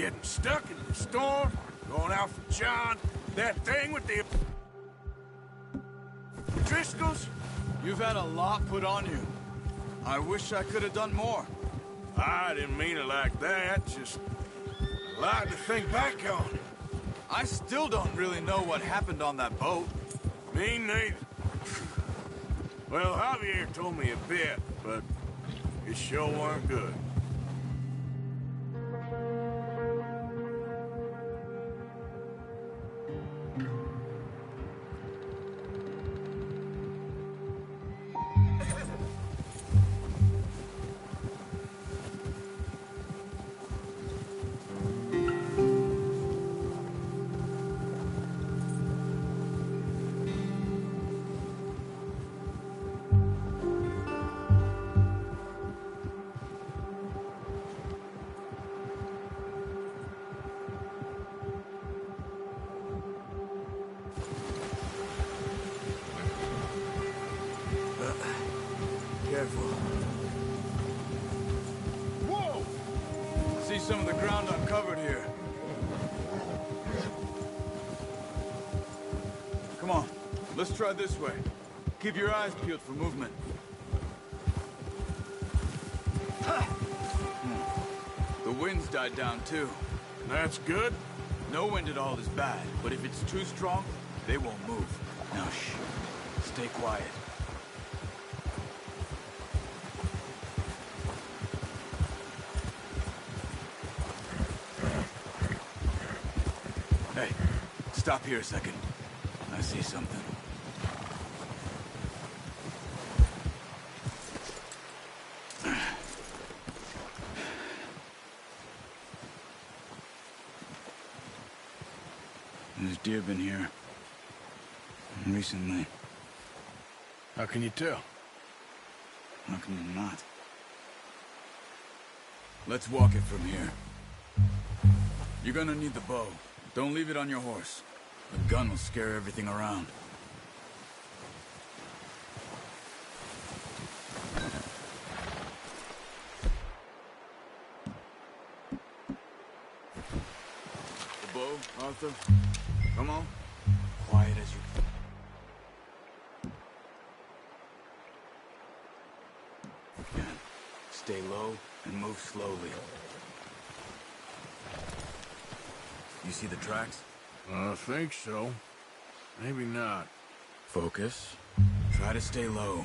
Getting stuck in the storm, going out for John, that thing with the Driscolls. You've had a lot put on you. I wish I could have done more. I didn't mean it like that, just a lot to think back on. I still don't really know what happened on that boat. Me neither. Well, Javier told me a bit, but it sure weren't good. Careful. Whoa! See some of the ground uncovered here. Come on, let's try this way. Keep your eyes peeled for movement. The wind's died down too. That's good. No wind at all is bad, but if it's too strong, they won't move. Now shh. Stay quiet. Hey, stop here a second. I see something. There's deer been here. Recently. How can you tell? How can you not? Let's walk it from here. You're gonna need the bow. Don't leave it on your horse. The gun will scare everything around. The bow, Arthur. Come on. Quiet as you can. Stay low and move slowly. You see the tracks? I think so. Maybe not. Focus. Try to stay low.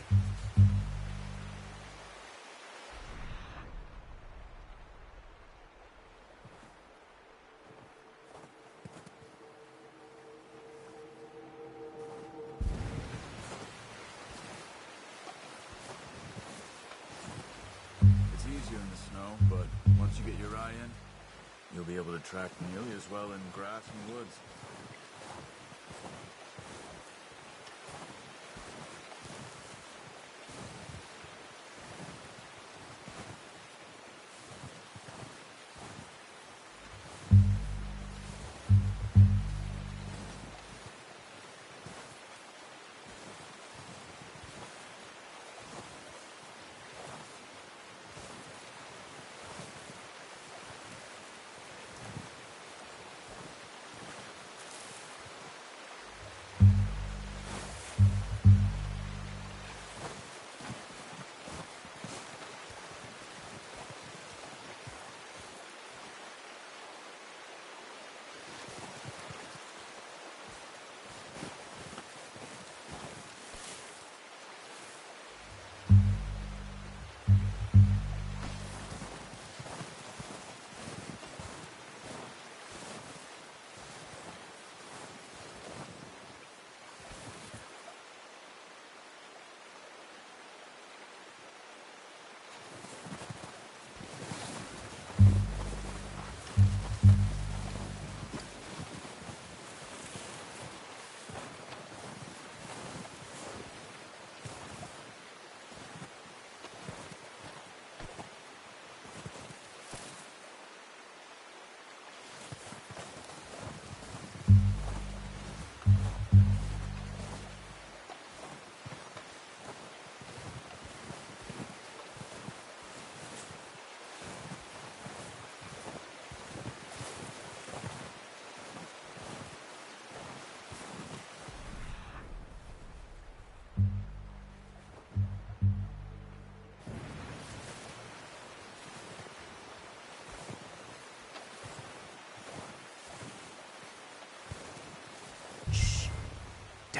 It's easier in the snow, but once you get your eye in, you'll be able to track nearly as well in grass and woods.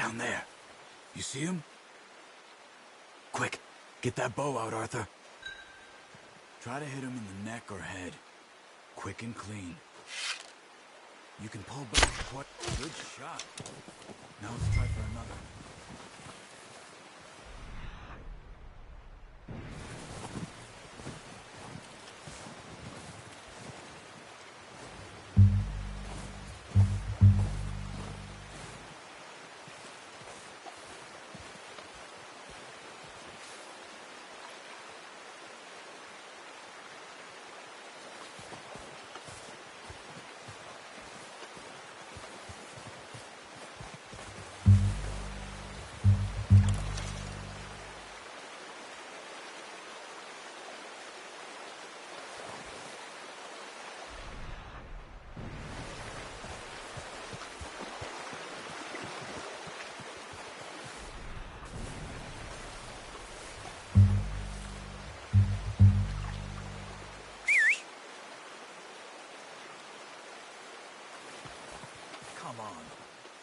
Down there. You see him? Quick, get that bow out, Arthur. Try to hit him in the neck or head. Quick and clean. You can pull back quite... Good shot. Now let's try for another. Come on.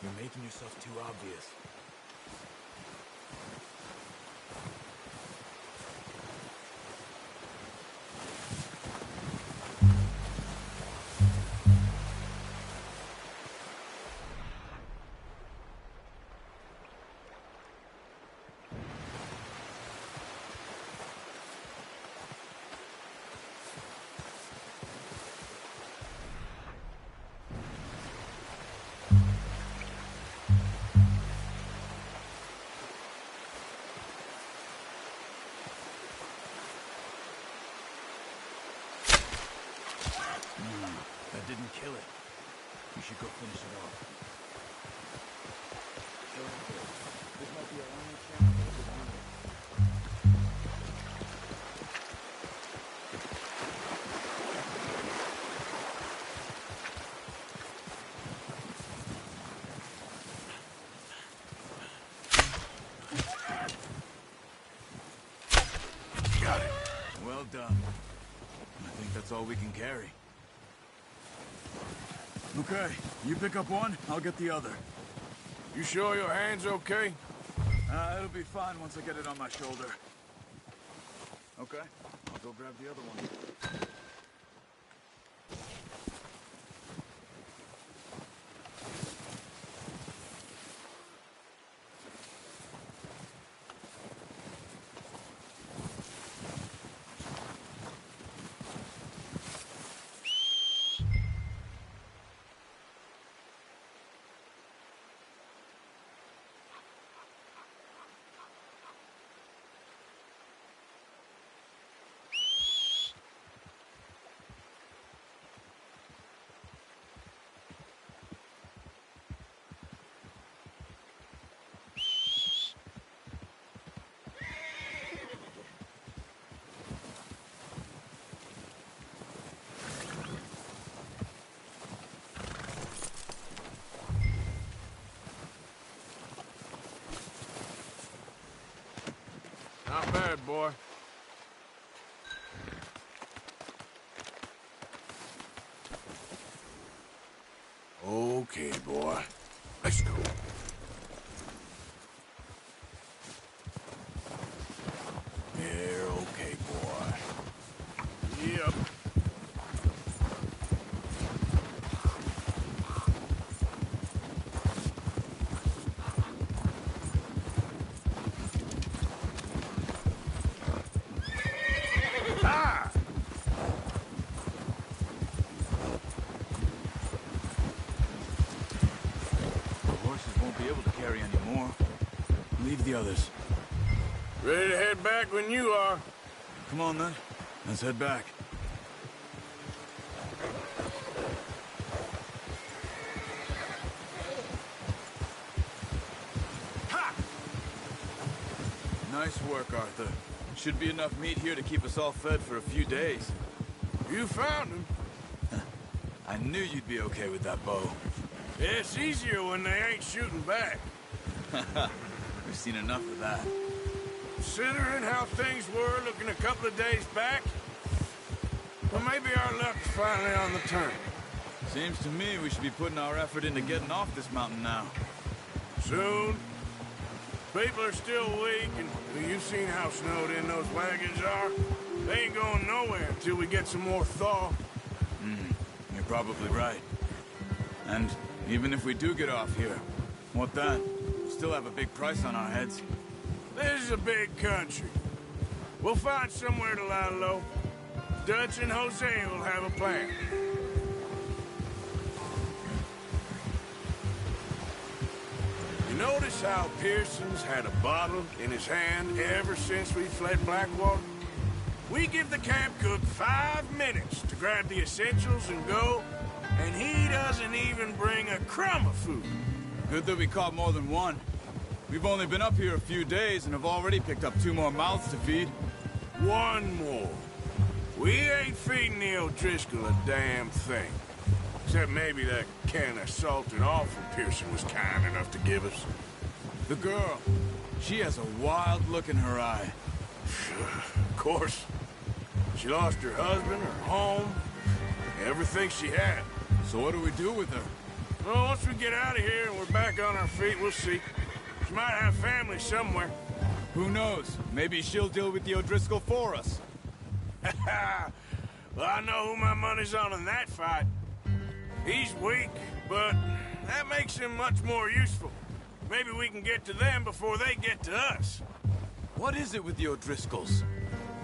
You're making yourself too obvious. That didn't kill it. You should go finish it off. This might be our only chance to do it. Got it. Well done. I think that's all we can carry. Okay, you pick up one, I'll get the other. You sure your hand's okay? It'll be fine once I get it on my shoulder. Okay, I'll go grab the other one. Not bad, boy. Okay, boy. Let's go. You're okay, boy. Yep. Leave the others. Ready to head back when you are. Come on, then. Let's head back. Ha! Nice work, Arthur. Should be enough meat here to keep us all fed for a few days. You found him. I knew you'd be okay with that bow. It's easier when they ain't shooting back. We've seen enough of that. Considering how things were looking a couple of days back, well, maybe our luck's finally on the turn. Seems to me we should be putting our effort into getting off this mountain now. Soon, People are still weak, and you've seen how snowed in those wagons are. They ain't going nowhere until we get some more thaw. You're probably right. And even if we do get off here, what then? We still have a big price on our heads. This is a big country. We'll find somewhere to lie low. Dutch and Jose will have a plan. You notice how Pearson's had a bottle in his hand ever since we fled Blackwater? We give the camp cook 5 minutes to grab the essentials and go, and he doesn't even bring a crumb of food. Good that we caught more than one. We've only been up here a few days and have already picked up 2 more mouths to feed. 1 more. We ain't feeding the O'Driscoll a damn thing. Except maybe that can of salted offal Pearson was kind enough to give us. The girl, she has a wild look in her eye. Of course. She lost her husband, her home, everything she had. So what do we do with her? Well, once we get out of here and we're back on our feet, we'll see. She might have family somewhere. Who knows? Maybe she'll deal with the O'Driscoll for us. Well, I know who my money's on in that fight. He's weak, but that makes him much more useful. Maybe we can get to them before they get to us. What is it with the O'Driscolls?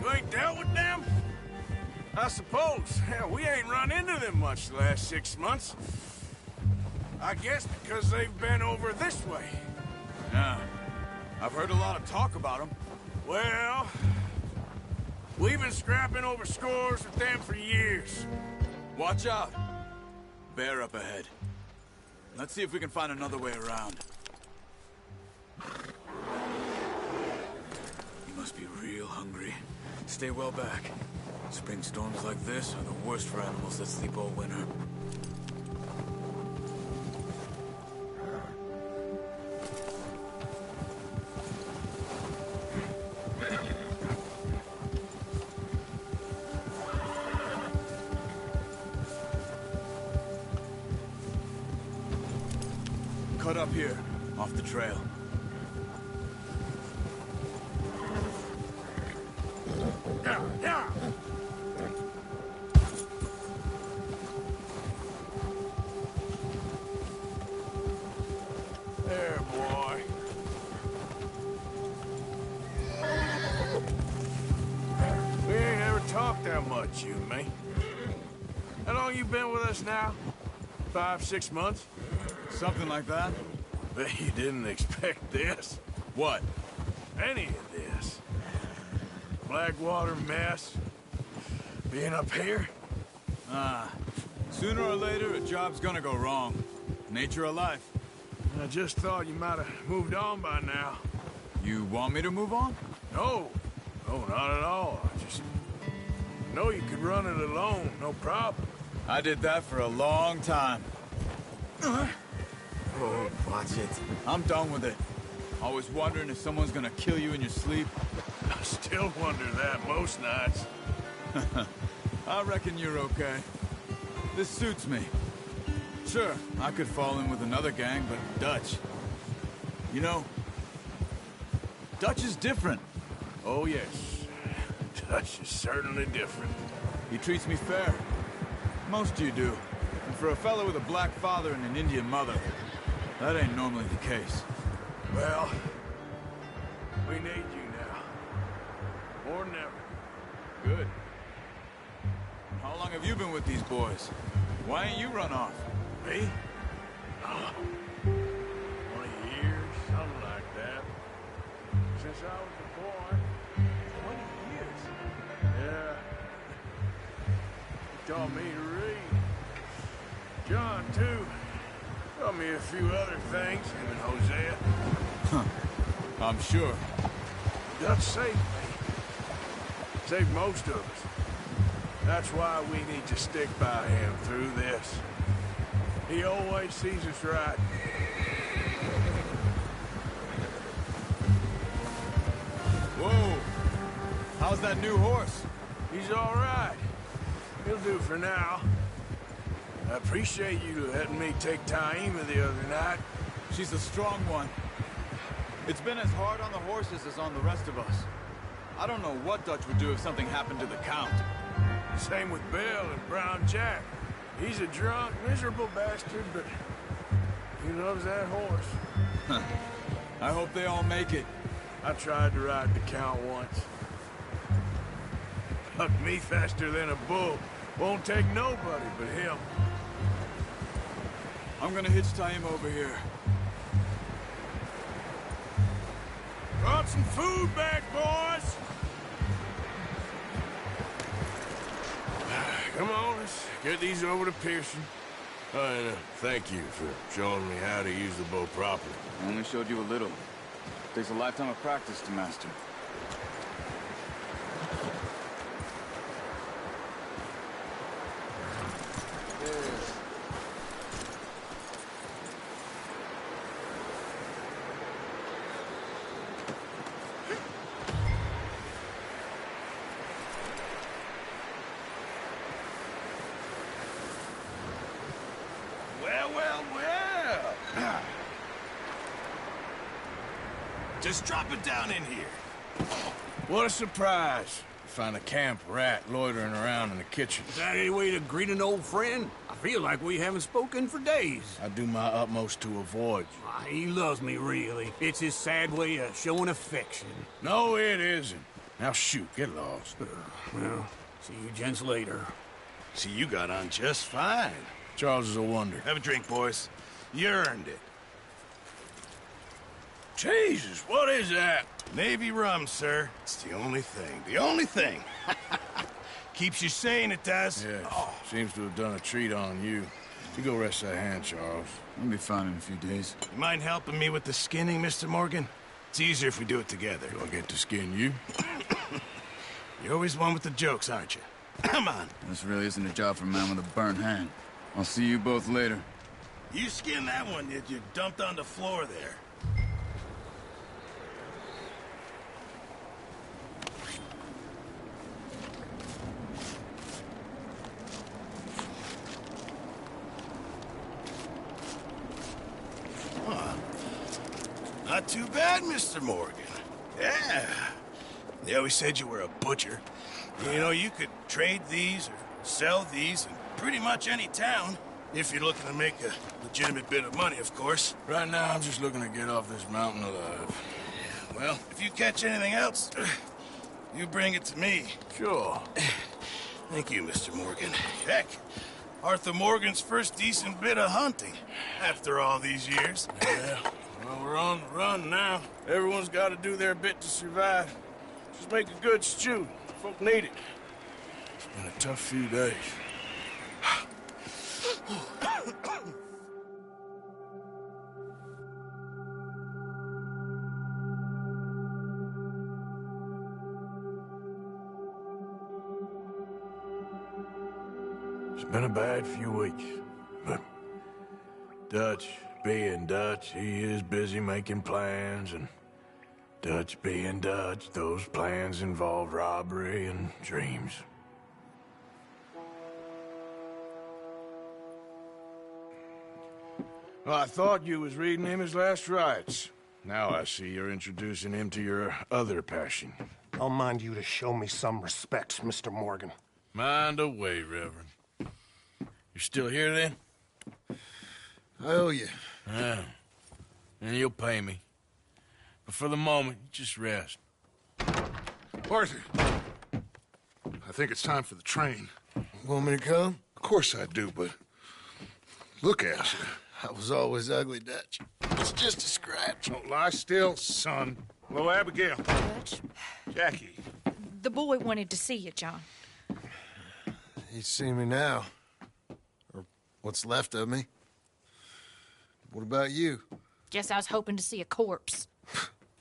You ain't dealt with them? I suppose. Hell, we ain't run into them much the last 6 months. I guess because they've been over this way. Yeah. I've heard a lot of talk about them. Well, we've been scrapping over scores with them for years. Watch out. Bear up ahead. Let's see if we can find another way around. You must be real hungry. Stay well back. Spring storms like this are the worst for animals that sleep all winter. Cut up here, off the trail. Yeah. There, boy. We ain't ever talked that much, you and me. How long you been with us now? 5, 6 months? Something like that? Bet you didn't expect this. What? Any of this. Blackwater mess. Being up here? Sooner or later, a job's gonna go wrong. Nature of life. I just thought you might have moved on by now. You want me to move on? No. No, not at all. I just know you could run it alone, no problem. I did that for a long time. Oh, watch it. I'm done with it. Always wondering if someone's gonna kill you in your sleep. I still wonder that most nights. I reckon you're okay. This suits me. Sure, I could fall in with another gang, but Dutch... You know, Dutch is different. Oh, yes. Dutch is certainly different. He treats me fair. Most of you do. And for a fellow with a black father and an Indian mother, that ain't normally the case. Well, we need you now. More than ever. Good. How long have you been with these boys? Why ain't you run off? Me? 20 years, something like that. Since I was a boy. 20 years? Yeah. He taught me to read. John, too. Taught me a few other things, him and Hosea. I'm sure. Dutch saved me. Saved most of us. That's why we need to stick by him through this. He always sees us right. Whoa! How's that new horse? He's all right. He'll do for now. I appreciate you letting me take Taima the other night. She's a strong one. It's been as hard on the horses as on the rest of us. I don't know what Dutch would do if something happened to the Count. Same with Bill and Brown Jack. He's a drunk, miserable bastard, but he loves that horse. I hope they all make it. I tried to ride the Count once. Hucked me faster than a bull. Won't take nobody but him. I'm gonna hitch tie him over here. Brought some food back, boys! Come on, let's get these over to Pearson. Oh, and thank you for showing me how to use the bow properly. I only showed you a little. Takes a lifetime of practice to master. Well. Just drop it down in here. What a surprise. Find a camp rat loitering around in the kitchen. Is that any way to greet an old friend? I feel like we haven't spoken for days. I do my utmost to avoid you. He loves me, really. It's his sad way of showing affection. No, it isn't. Now shoot, get lost. Well, see you gents later. See, you got on just fine. Charles is a wonder. Have a drink, boys. You earned it. Jesus, what is that? Navy rum, sir. It's the only thing. The only thing. Keeps you sane, it does. Yes, seems to have done a treat on you. You go rest that hand, Charles. I'll be fine in a few days. You mind helping me with the skinning, Mr. Morgan? It's easier if we do it together. Do I get to skin you? You're always one with the jokes, aren't you? Come on. This really isn't a job for a man with a burnt hand. I'll see you both later. You skinned that one, did you? Dumped on the floor there. Not too bad, Mr. Morgan. Yeah. They always said you were a butcher. You know, you could trade these or sell these in pretty much any town. If you're looking to make a legitimate bit of money, of course. Right now, I'm just looking to get off this mountain alive. Well, if you catch anything else, you bring it to me. Sure. Thank you, Mr. Morgan. Heck, Arthur Morgan's first decent bit of hunting after all these years. Yeah. Well, we're on the run now. Everyone's got to do their bit to survive. Just make a good stew. Folk need it. It's been a tough few days. It's been a bad few weeks, but Dutch being Dutch, he is busy making plans, and Dutch being Dutch, those plans involve robbery and dreams. Well, I thought you was reading him his last rites. Now I see you're introducing him to your other passion. I'll mind you to show me some respect, Mr. Morgan. Mind away, Reverend. You're still here, then? I owe you. Yeah. And you'll pay me. But for the moment, just rest. Arthur, I think it's time for the train. Want me to come? Of course I do, but look at you. I was always ugly, Dutch. It's just a scratch. Don't lie still, son. Hello, Abigail. Dutch, Jackie. the boy wanted to see you, John. He's seen me now. Or what's left of me. What about you? Guess I was hoping to see a corpse.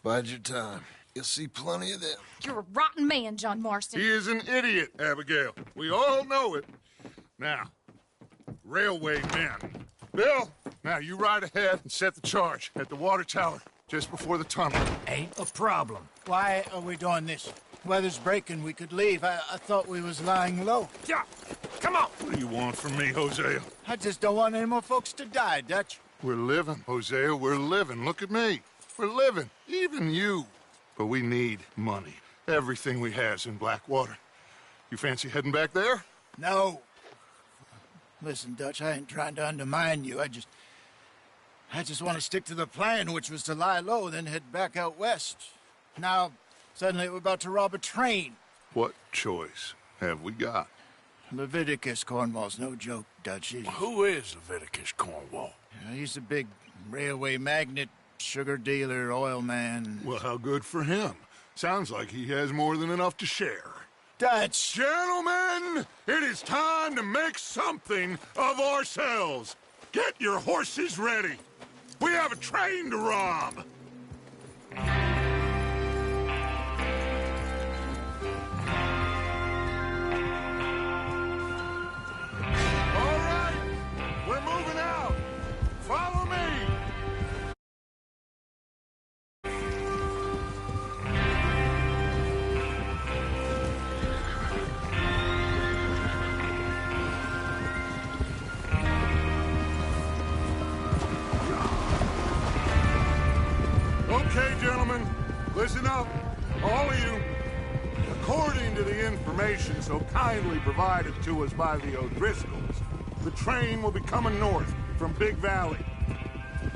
Bide your time. You'll see plenty of them. You're a rotten man, John Marston. He is an idiot, Abigail. We all know it. Now, railway men. Bill, now you ride ahead and set the charge at the water tower just before the tunnel. Ain't a problem. Why are we doing this? Weather's breaking. We could leave. I thought we was lying low. Yeah, come on. What do you want from me, Hosea? I just don't want any more folks to die, Dutch. We're living, Hosea. We're living. Look at me. for living, even you. But we need money. Everything we has in Blackwater. You fancy heading back there? No. Listen, Dutch, I ain't trying to undermine you. I just want to stick to the plan, which was to lie low, then head back out west. Now, suddenly we're about to rob a train. What choice have we got? Leviticus Cornwall's no joke, Dutch. Who is Leviticus Cornwall? He's a big railway magnate, sugar dealer, oil man. Well, how good for him. Sounds like he has more than enough to share. Dutch! Gentlemen, it is time to make something of ourselves. Get your horses ready. We have a train to rob. All right, we're moving out. Follow me. Okay, gentlemen, listen up, all of you. According to the information so kindly provided to us by the O'Driscolls, the train will be coming north from Big Valley.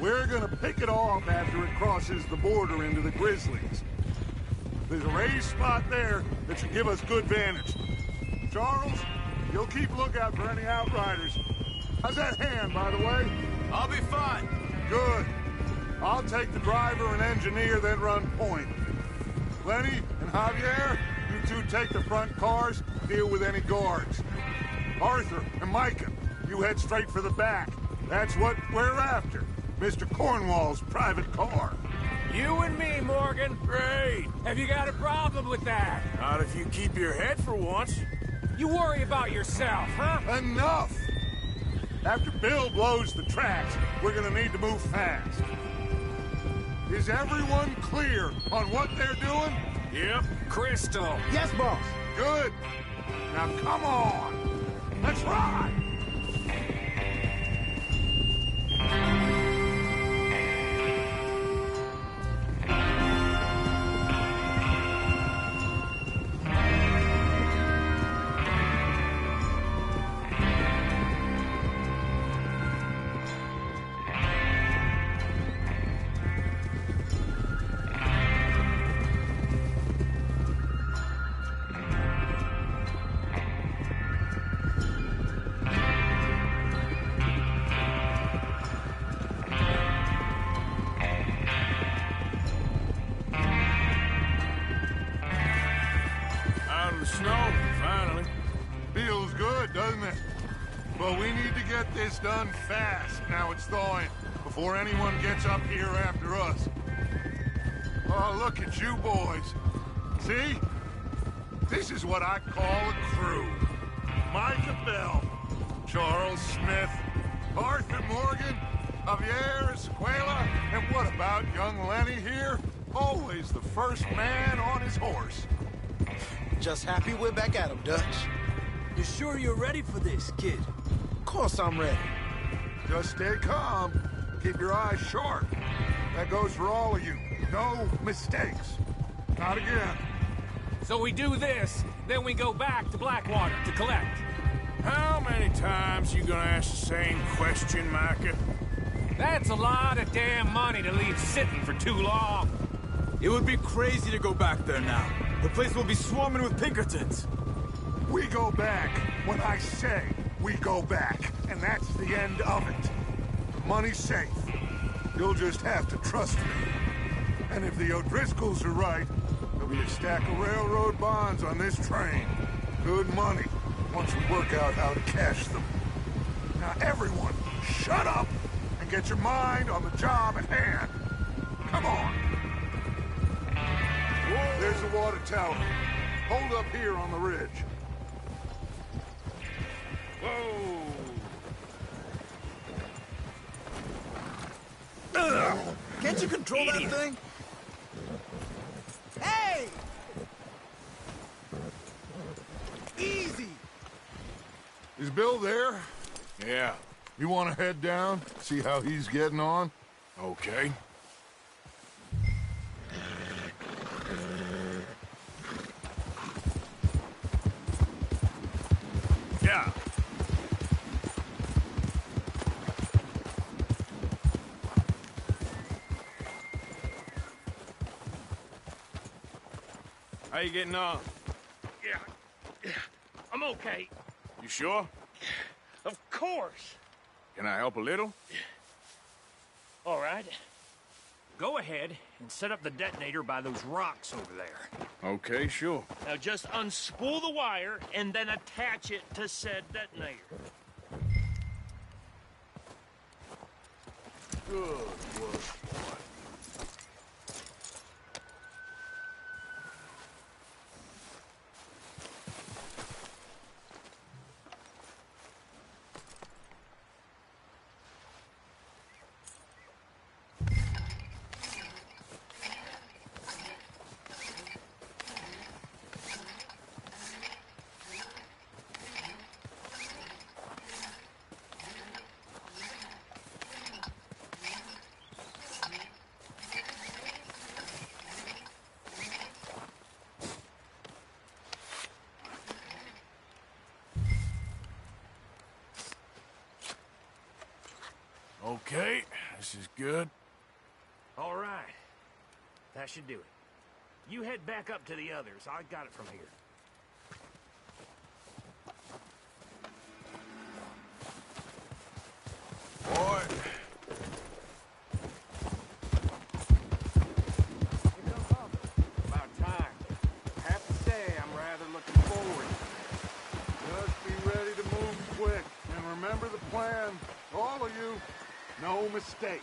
We're gonna pick it off after it crosses the border into the Grizzlies. There's a raised spot there that should give us good vantage. Charles, you'll keep lookout for any outriders. How's that hand, by the way? I'll be fine. Good. I'll take the driver and engineer, then run point. Lenny and Javier, you two take the front cars, deal with any guards. Arthur and Micah, you head straight for the back. That's what we're after. Mr. Cornwall's private car. You and me, Morgan. Great. Have you got a problem with that? Not if you keep your head for once. You worry about yourself, huh? Enough! After Bill blows the tracks, we're gonna need to move fast. Is everyone clear on what they're doing? Yep. Crystal. Yes, boss. Good. Now come on. Let's ride. Out of the snow, finally. Feels good, doesn't it? But we need to get this done fast. Now it's thawing, before anyone gets up here after us. Oh, look at you boys. See? This is what I call a crew. Micah Bell, Charles Smith, Arthur Morgan, Javier Escuela, and what about young Lenny here? Always the first man on his horse. Just happy we're back at 'em, Dutch. You sure you're ready for this, kid? Of course I'm ready. Just stay calm. Keep your eyes sharp. That goes for all of you. No mistakes. Not again. So we do this, then we go back to Blackwater to collect. How many times you gonna ask the same question, Micah? That's a lot of damn money to leave sitting for too long. It would be crazy to go back there now. The place will be swarming with Pinkertons. We go back when I say we go back, and that's the end of it. Money's safe. You'll just have to trust me. And if the O'Driscolls are right, there'll be a stack of railroad bonds on this train. Good money, once we work out how to cash them. Now everyone, shut up and get your mind on the job at hand. Come on. There's the water tower. Hold up here on the ridge. Whoa! Can't you control that thing? Hey! Easy! Is Bill there? Yeah. You want to head down, see how he's getting on? Okay. How you getting on? Yeah, I'm okay. You sure? Of course. Can I help a little? All right. Go ahead and set up the detonator by those rocks over there. Okay, sure. Now just unspool the wire and then attach it to said detonator. Good work. Okay, this is good. All right. That should do it. You head back up to the others. I got it from here. Boy. About time. I have to say, I'm rather looking forward. Just be ready to move quick. And remember the plan. All of you. No mistakes.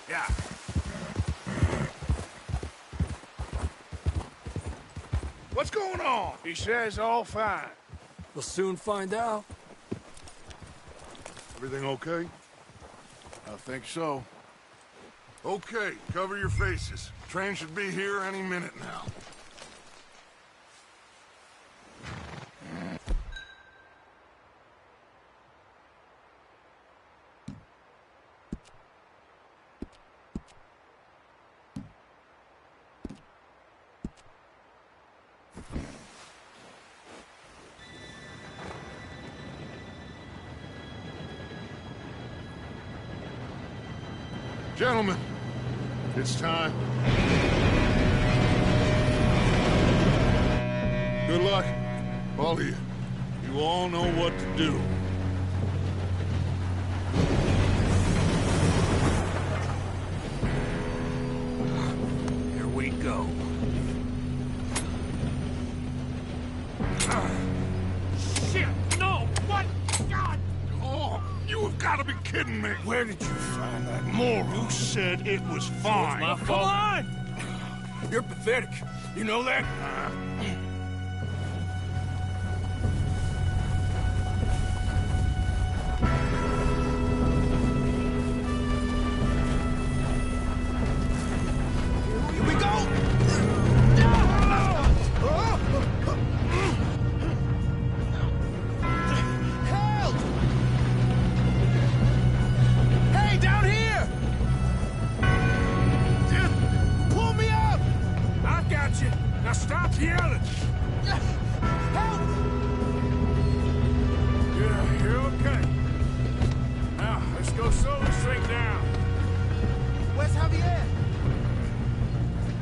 Yeah. What's going on? He says all fine. We'll soon find out. Everything okay? I think so. Okay, cover your faces. Train should be here any minute now. Gentlemen, it's time. Good luck, all of you. You all know what to do. Here we go. Shit! No! What? God! Oh, you have got to be kidding me. Where did you find that moron? You said it was fine. My fault. Come on! You're pathetic. You know that? Here we go! Help! Hey, down here! Just pull me up! I got you. Now stop yelling. Help! Yeah, you're okay. Now, let's go slow this thing down. Where's Javier?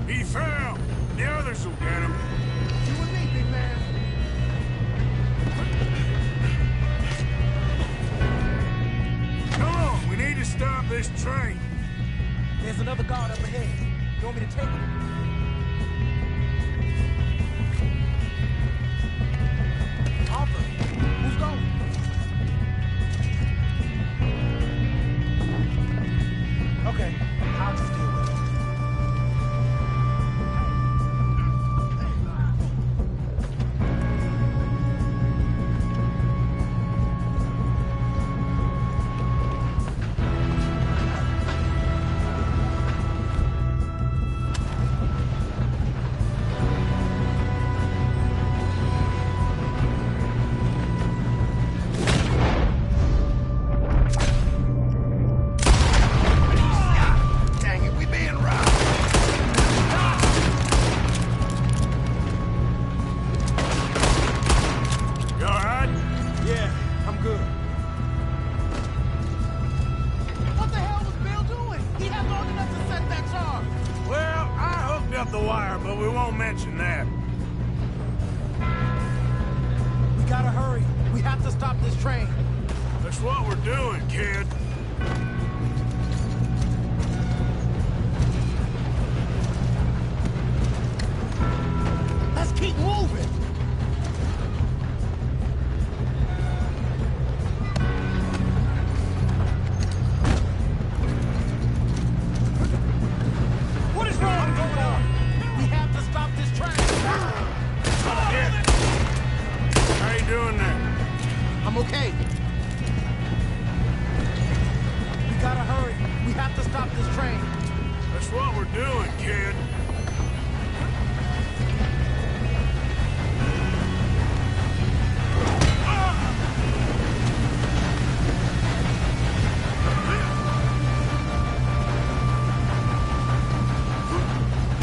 He fell. The others will get him. You and me, big man. Come on, we need to stop this train. There's another guard up ahead. You want me to take him? Arthur, who's going? Okay, I'll just deal with it. the wire, but we won't mention that. We gotta hurry. We have to stop this train. That's what we're doing, kid. Let's keep moving. What is wrong? Going on? We have to stop this train. How you doing there? I'm okay. We gotta hurry. We have to stop this train. That's what we're doing, kid.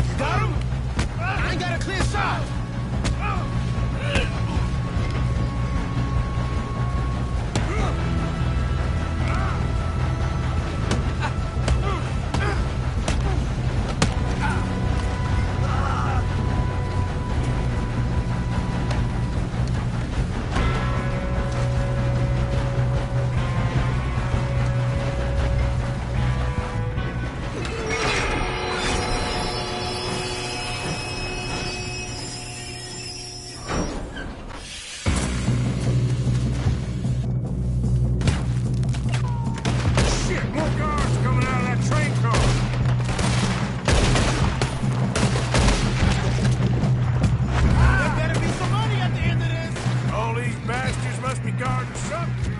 You got him? I ain't got a clear shot. Shit, more guards coming out of that train car. There better be some money at the end of this. All these bastards must be guarding something.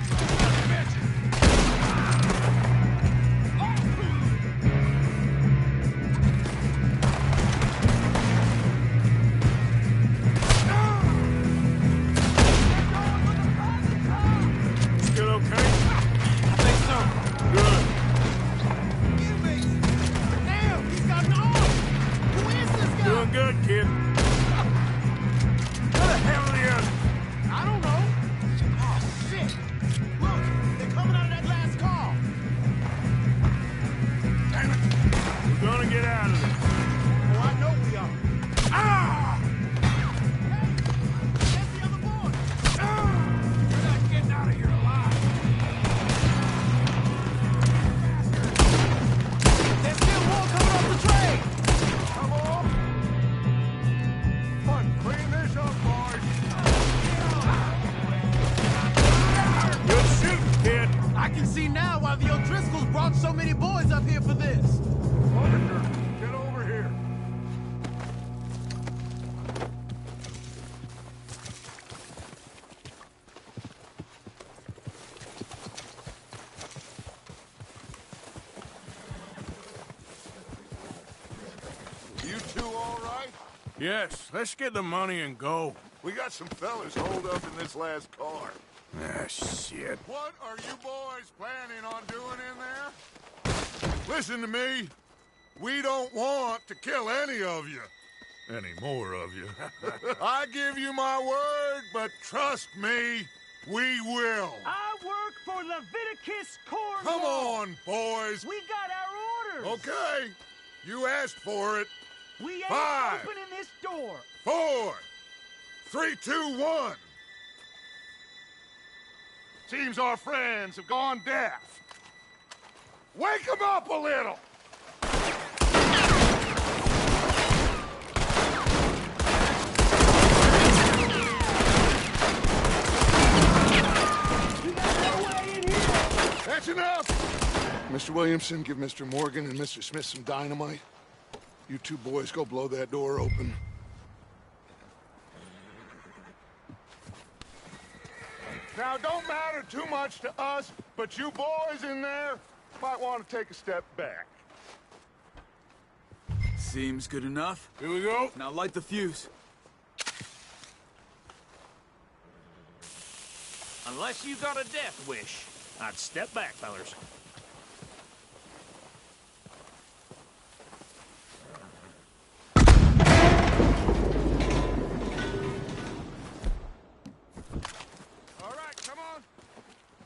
Still okay? I think so. Good. Get me. Damn, he's got an arm. Who is this guy? Doing good, kid. Where the hell are the others? I don't know. Oh, shit. Look, they're coming out of that last car. Damn it. We're gonna get out of this. Oh, I know we are. Ah! Hey, there's the other boy. You're not getting out of here alive. There's still more coming off the train. Come on. Fun, clean this up, boys. Good shooting, kid. I can see now why the O'Driscolls brought so many boys up here for this. Parker, get over here. You two all right? Yes, let's get the money and go. We got some fellas holed up in this last car. Ah, shit. What are you boys planning on doing in there? Listen to me. We don't want to kill any of you. Any more of you. I give you my word, but trust me, we will. I work for Leviticus Corps. Come on, boys. We got our orders. Okay. You asked for it. We ain't 5, opening this door. 4, 3, 2, 1. Seems our friends have gone deaf. Wake them up a little! That's enough! Mr. Williamson, give Mr. Morgan and Mr. Smith some dynamite. You two boys go blow that door open. Now, it don't matter too much to us, but you boys in there might want to take a step back. Seems good enough. Here we go. Now light the fuse. Unless you got a death wish, I'd step back, fellers. All right, come on.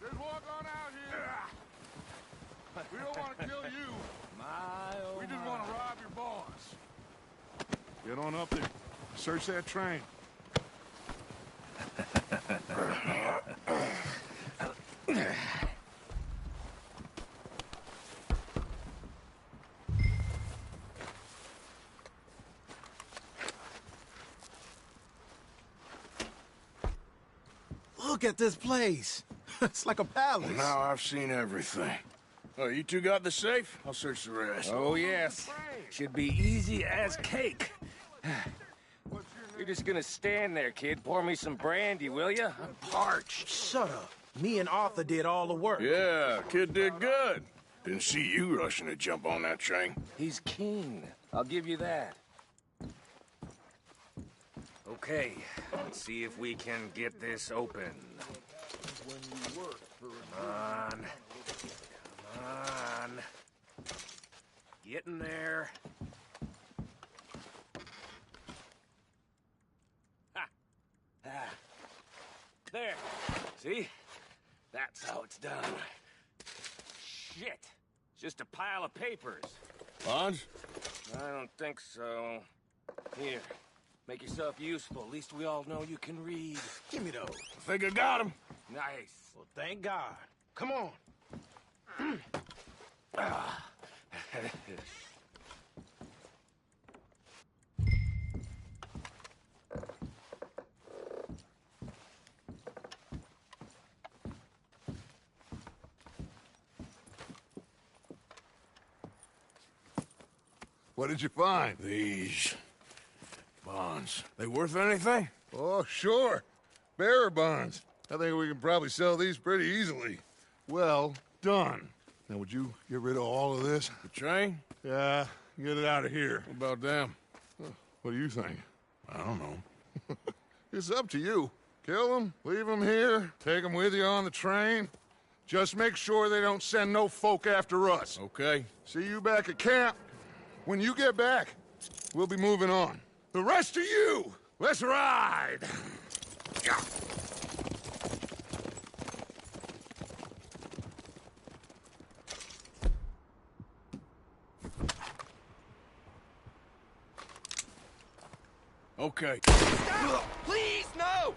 Just walk on out here. We don't want to kill you. We just want to rob your boss. Get on up there. Search that train. Look at this place. It's like a palace. Well, now I've seen everything. Oh, you two got the safe? I'll search the rest. Oh, yes. Should be easy as cake. You're just gonna stand there, kid. Pour me some brandy, will you? I'm parched. Shut up. Me and Arthur did all the work. Yeah, kid did good. Didn't see you rushing to jump on that train. He's keen. I'll give you that. Okay, let's see if we can get this open. Come on. Come on. Get in there. Ha! Ah. There. See? That's how it's done. Shit. It's just a pile of papers. Bonds? I don't think so. Here. Make yourself useful. At least we all know you can read. Give me those. I think I got him. Nice. Well, thank God. Come on. What did you find? These bonds. They worth anything? Oh, sure. Bearer bonds. I think we can probably sell these pretty easily. Well done. Now, would you get rid of all of this? The train? Yeah, get it out of here. What about them? What do you think? I don't know. It's up to you. Kill them, leave them here, take them with you on the train. Just make sure they don't send no folk after us. Okay. See you back at camp. When you get back, we'll be moving on. The rest of you, let's ride! Yeah. Okay. Stop! Please, no!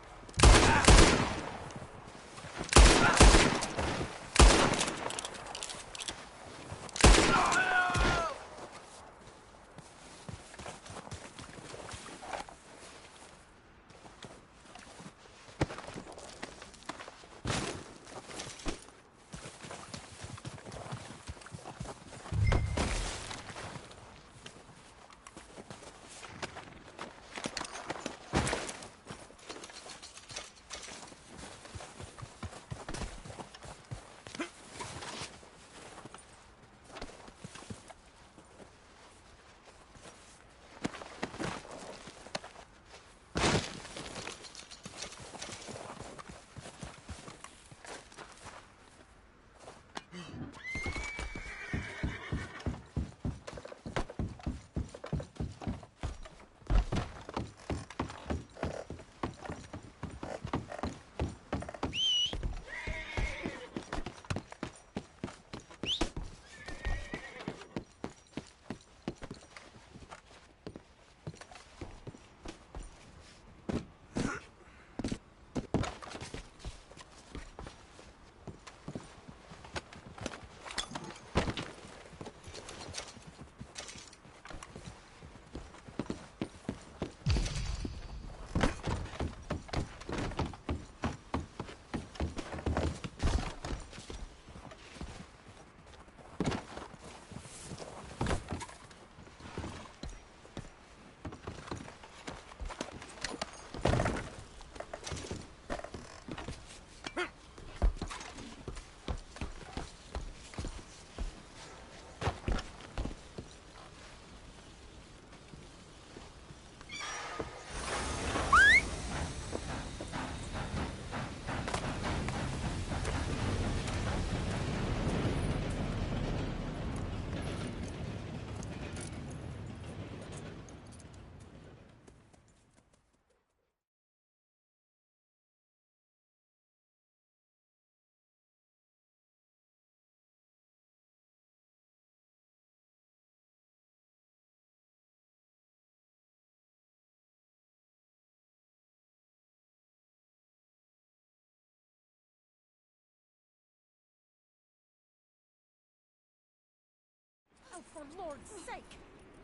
Oh, for Lord's sake!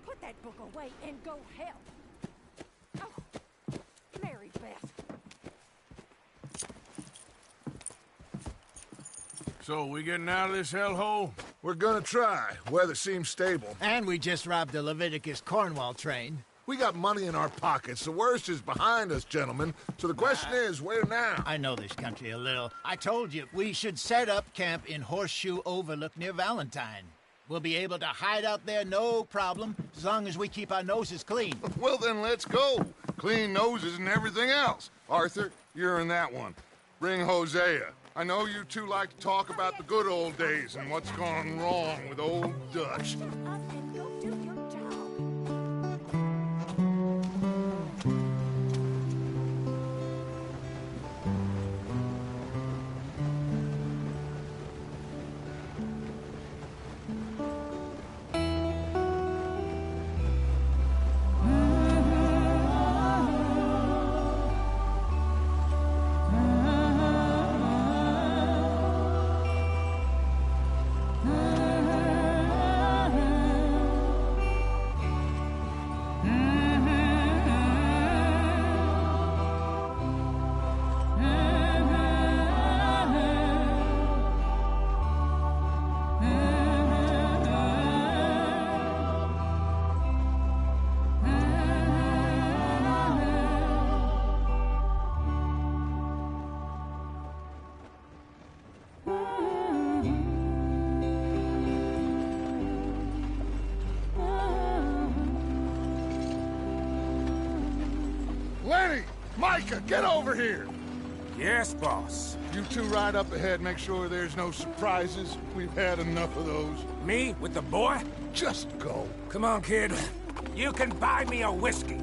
Put that book away and go help! Oh, Mary Beth. So, we getting out of this hellhole? We're gonna try. Weather seems stable. And we just robbed the Leviticus Cornwall train. We got money in our pockets. The worst is behind us, gentlemen. So the question is, where now? I know this country a little. I told you, we should set up camp in Horseshoe Overlook near Valentine. We'll be able to hide out there, no problem, as long as we keep our noses clean. Well, then let's go. Clean noses and everything else. Arthur, you're in that one. Bring Hosea. I know you two like to talk about the good old days and what's gone wrong with old Dutch. Micah, get over here! Yes, boss. You two ride up ahead, make sure there's no surprises. We've had enough of those. Me? With the boy? Just go. Come on, kid. You can buy me a whiskey.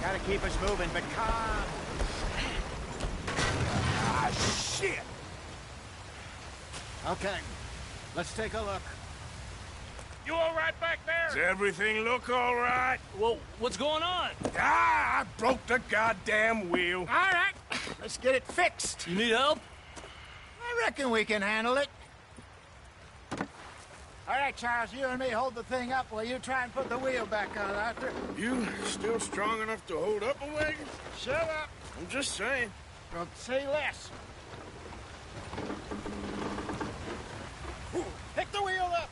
Gotta keep us moving, but calm. Ah, shit! Okay, let's take a look. You all right back there? Does everything look all right? Well, what's going on? Ah, I broke the goddamn wheel. All right, let's get it fixed. You need help? I reckon we can handle it. All right, Charles, you and me hold the thing up while you try and put the wheel back on, Arthur. You still strong enough to hold up a wagon? Shut up. I'm just saying. Well, say less. Pick the wheel up.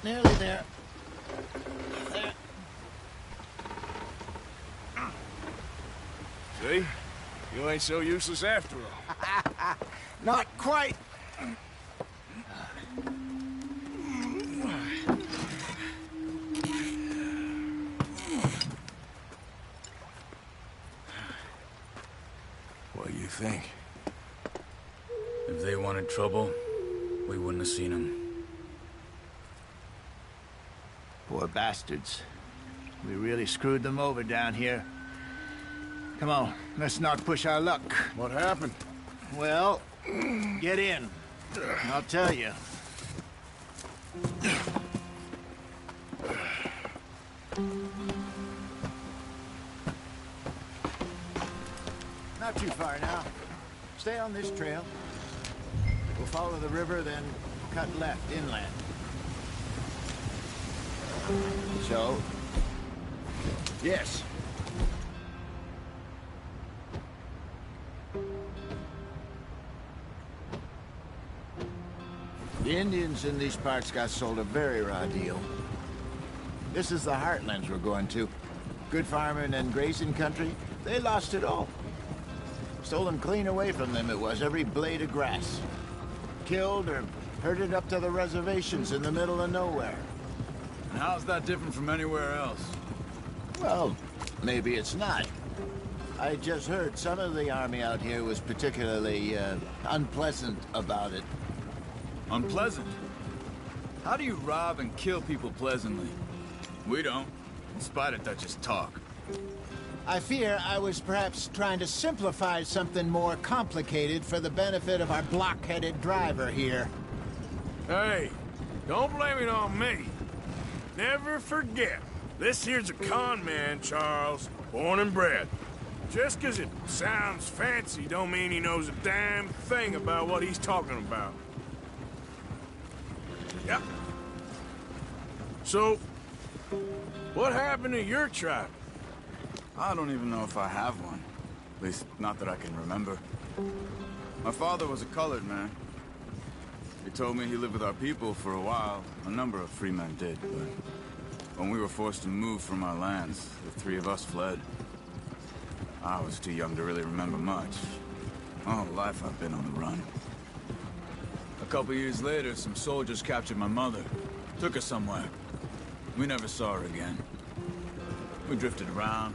Nearly there. There. See? You ain't so useless after all. Not quite. What do you think? If they wanted trouble, we wouldn't have seen them. Poor bastards. We really screwed them over down here. Come on, let's not push our luck. What happened? Well, get in. I'll tell you. Not too far now. Stay on this trail. We'll follow the river, then cut left inland. So? Yes. The Indians in these parts got sold a very raw deal. This is the heartlands we're going to. good farming and grazing country, they lost it all. Stolen clean away from them it was, every blade of grass. Killed or herded up to the reservations in the middle of nowhere. And how's that different from anywhere else? Well, maybe it's not. I just heard some of the army out here was particularly, unpleasant about it. Unpleasant? How do you rob and kill people pleasantly? We don't, in spite of Dutch's talk. I fear I was perhaps trying to simplify something more complicated for the benefit of our block-headed driver here. Hey, don't blame it on me. Never forget, this here's a con man, Charles, born and bred. Just 'cause it sounds fancy don't mean he knows a damn thing about what he's talking about. Yep. So, what happened to your tribe? I don't even know if I have one. At least, not that I can remember. My father was a colored man. He told me he lived with our people for a while. A number of free men did, but when we were forced to move from our lands, the three of us fled. I was too young to really remember much. My whole life I've been on the run. A couple years later, some soldiers captured my mother. Took her somewhere. We never saw her again. We drifted around.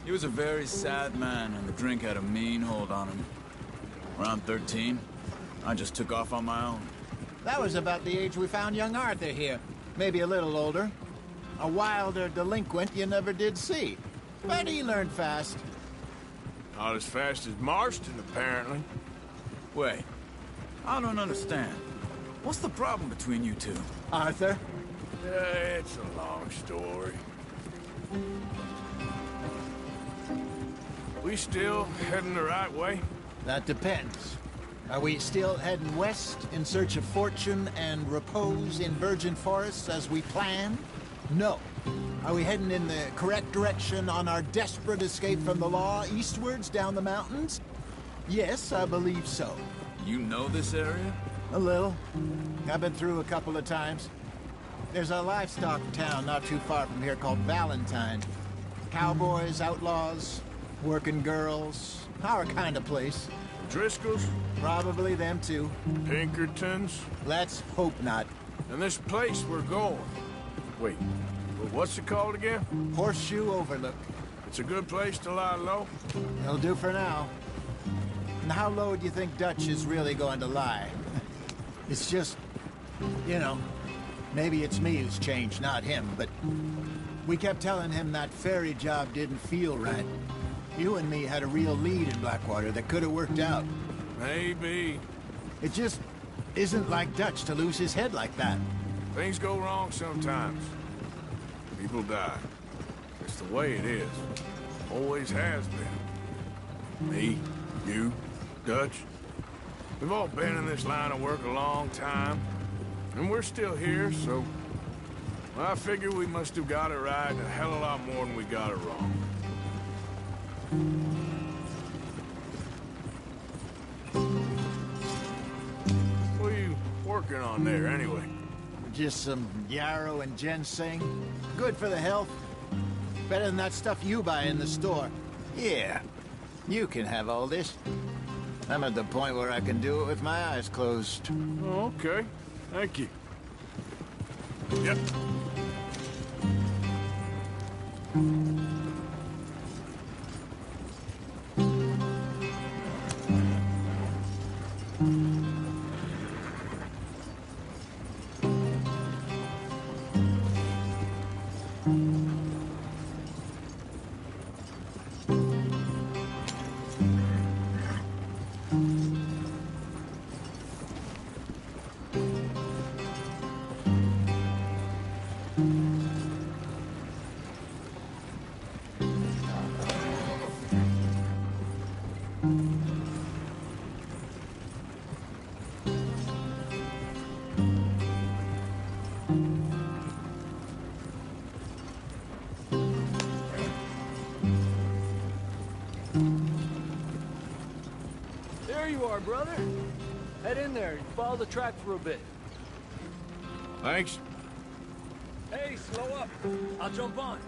He was a very sad man, and the drink had a mean hold on him. Around 13, I just took off on my own. That was about the age we found young Arthur here. Maybe a little older. A wilder delinquent you never did see. But he learned fast. Not as fast as Marston, apparently. Wait, I don't understand. What's the problem between you two? Arthur? It's a long story. We still heading the right way? That depends. Are we still heading west in search of fortune and repose in virgin forests as we planned? No. Are we heading in the correct direction on our desperate escape from the law eastwards down the mountains? Yes, I believe so. You know this area? A little. I've been through a couple of times. There's a livestock town not too far from here called Valentine. Cowboys, outlaws, working girls, our kind of place. Driscolls? Probably them too. Pinkertons? Let's hope not. And this place we're going. Wait, what's it called again? Horseshoe Overlook. It's a good place to lie low? It'll do for now. And how low do you think Dutch is really going to lie? It's just, you know, maybe it's me who's changed, not him, but we kept telling him that ferry job didn't feel right. You and me had a real lead in Blackwater that could have worked out. Maybe. It just isn't like Dutch to lose his head like that. Things go wrong sometimes. People die. It's the way it is. Always has been. Me, you, Dutch. We've all been in this line of work a long time. And we're still here, so... well, I figure we must have got it right a hell of a lot more than we got it wrong. What are you working on there, anyway? Just some yarrow and ginseng. Good for the health. Better than that stuff you buy in the store. Yeah, you can have all this. I'm at the point where I can do it with my eyes closed. Oh, okay. Thank you. Yep. There you are, brother. Head in there and follow the track for a bit. Thanks. Hey, slow up. I'll jump on.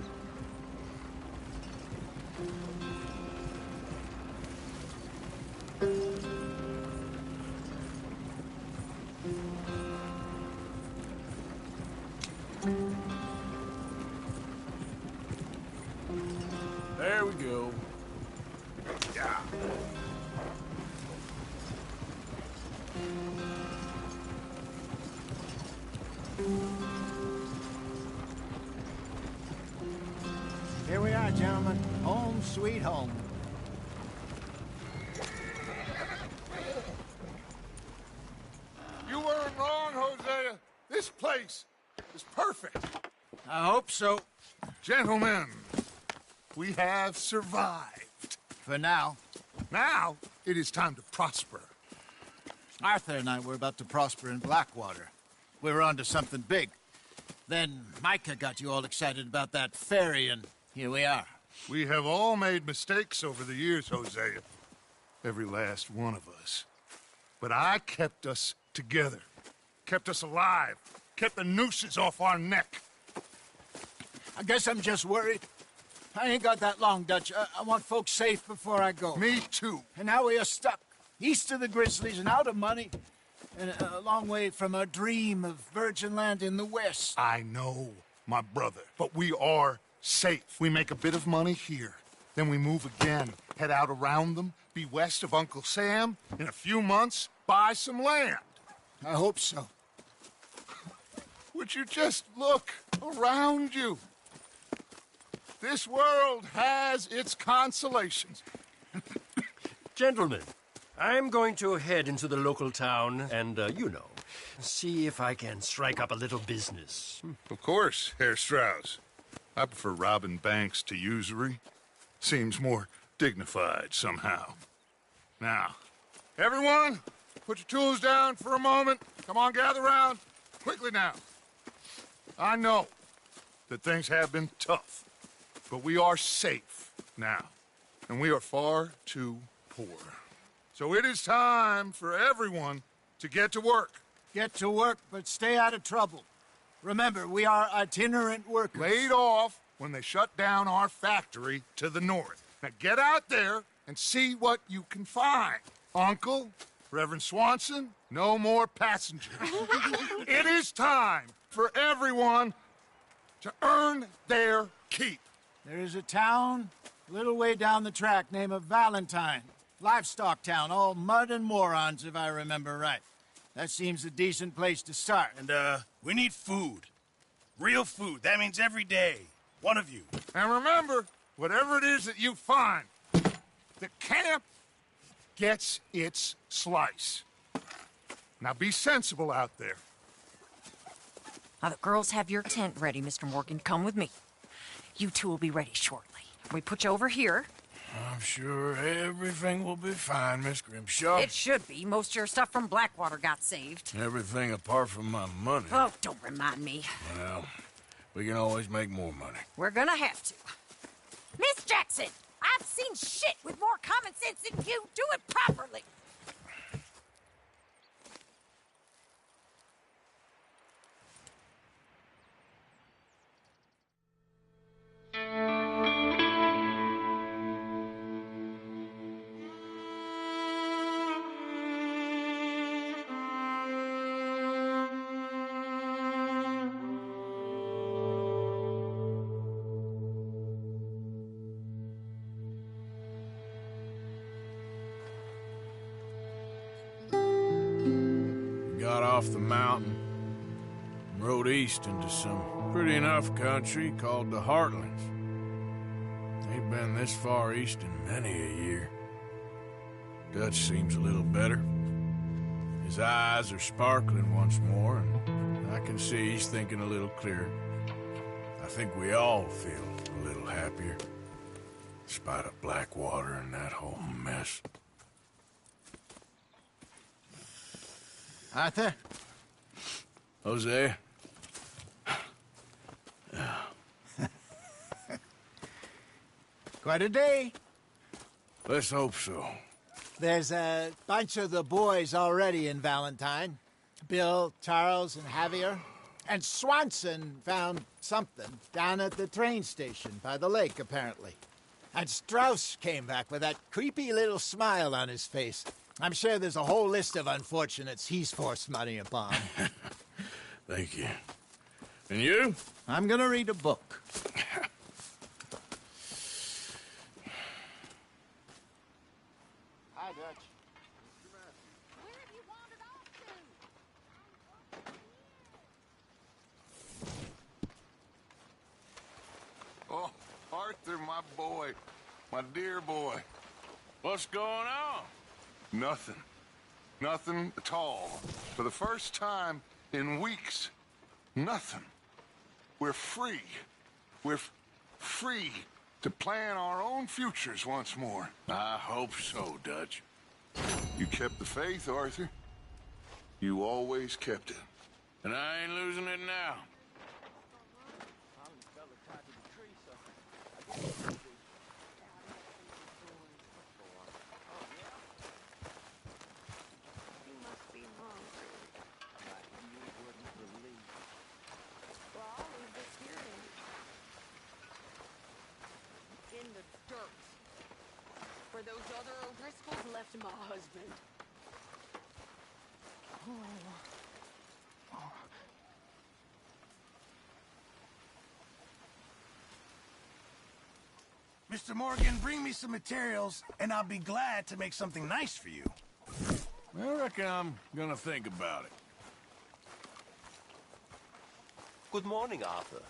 There we go. Yeah. Here we are, gentlemen. Home sweet home. You weren't wrong, Hosea. This place is perfect. I hope so. Gentlemen, we have survived. For now. Now, it is time to prosper. Arthur and I were about to prosper in Blackwater. We were onto something big. Then Micah got you all excited about that ferry, and here we are. We have all made mistakes over the years, Hosea. Every last one of us. But I kept us together. Kept us alive. Kept the nooses off our neck. I guess I'm just worried. I ain't got that long, Dutch. I want folks safe before I go. Me too. And now we are stuck, east of the Grizzlies and out of money, and a long way from our dream of virgin land in the west. I know, my brother, but we are safe. We make a bit of money here, then we move again, head out around them, be west of Uncle Sam, in a few months, buy some land. I hope so. Would you just look around you? This world has its consolations. Gentlemen, I'm going to head into the local town and, see if I can strike up a little business. Of course, Herr Strauss. I prefer robbing banks to usury. Seems more dignified somehow. Now, everyone, put your tools down for a moment. Come on, gather round. Quickly now. I know that things have been tough, but we are safe now, and we are far too poor. So it is time for everyone to get to work. Get to work, but stay out of trouble. Remember, we are itinerant workers. Laid off when they shut down our factory to the north. Now get out there and see what you can find. Uncle, Reverend Swanson, no more passengers. It is time for everyone to earn their keep. There is a town a little way down the track named Valentine. Livestock town, all mud and morons, if I remember right. That seems a decent place to start. And, we need food. Real food. That means every day. One of you. And remember, whatever it is that you find, the camp gets its slice. Now be sensible out there. Now, the girls have your tent ready, Mr. Morgan. Come with me. You two will be ready shortly. We put you over here. I'm sure everything will be fine, Miss Grimshaw. It should be. Most of your stuff from Blackwater got saved. Everything apart from my money. Oh, don't remind me. Well, we can always make more money. We're gonna have to. Miss Jackson, I've seen shit with more common sense than you. Do it properly. Got off the mountain and rode east into some pretty enough country called the Heartlands. Ain't been this far east in many a year. Dutch seems a little better. His eyes are sparkling once more, and I can see he's thinking a little clearer. I think we all feel a little happier, despite of Blackwater and that whole mess. Arthur? Jose? Quite a day. Let's hope so. There's a bunch of the boys already in Valentine. Bill, Charles, and Javier. And Swanson found something down at the train station by the lake, apparently. And Strauss came back with that creepy little smile on his face. I'm sure there's a whole list of unfortunates he's forced money upon. Thank you. And you? I'm gonna read a book. Hi, Dutch. Where have you wandered off to? Oh, Arthur, my boy. My dear boy. What's going on? Nothing. Nothing at all. For the first time in weeks, nothing. We're free. We're free to plan our own futures once more. I hope so, Dutch. You kept the faith, Arthur. You always kept it. And I ain't losing it now. In the dirt. Where those other O'Driscolls left my husband. Mr. Morgan, bring me some materials, and I'll be glad to make something nice for you. I reckon I'm gonna think about it. Good morning, Arthur.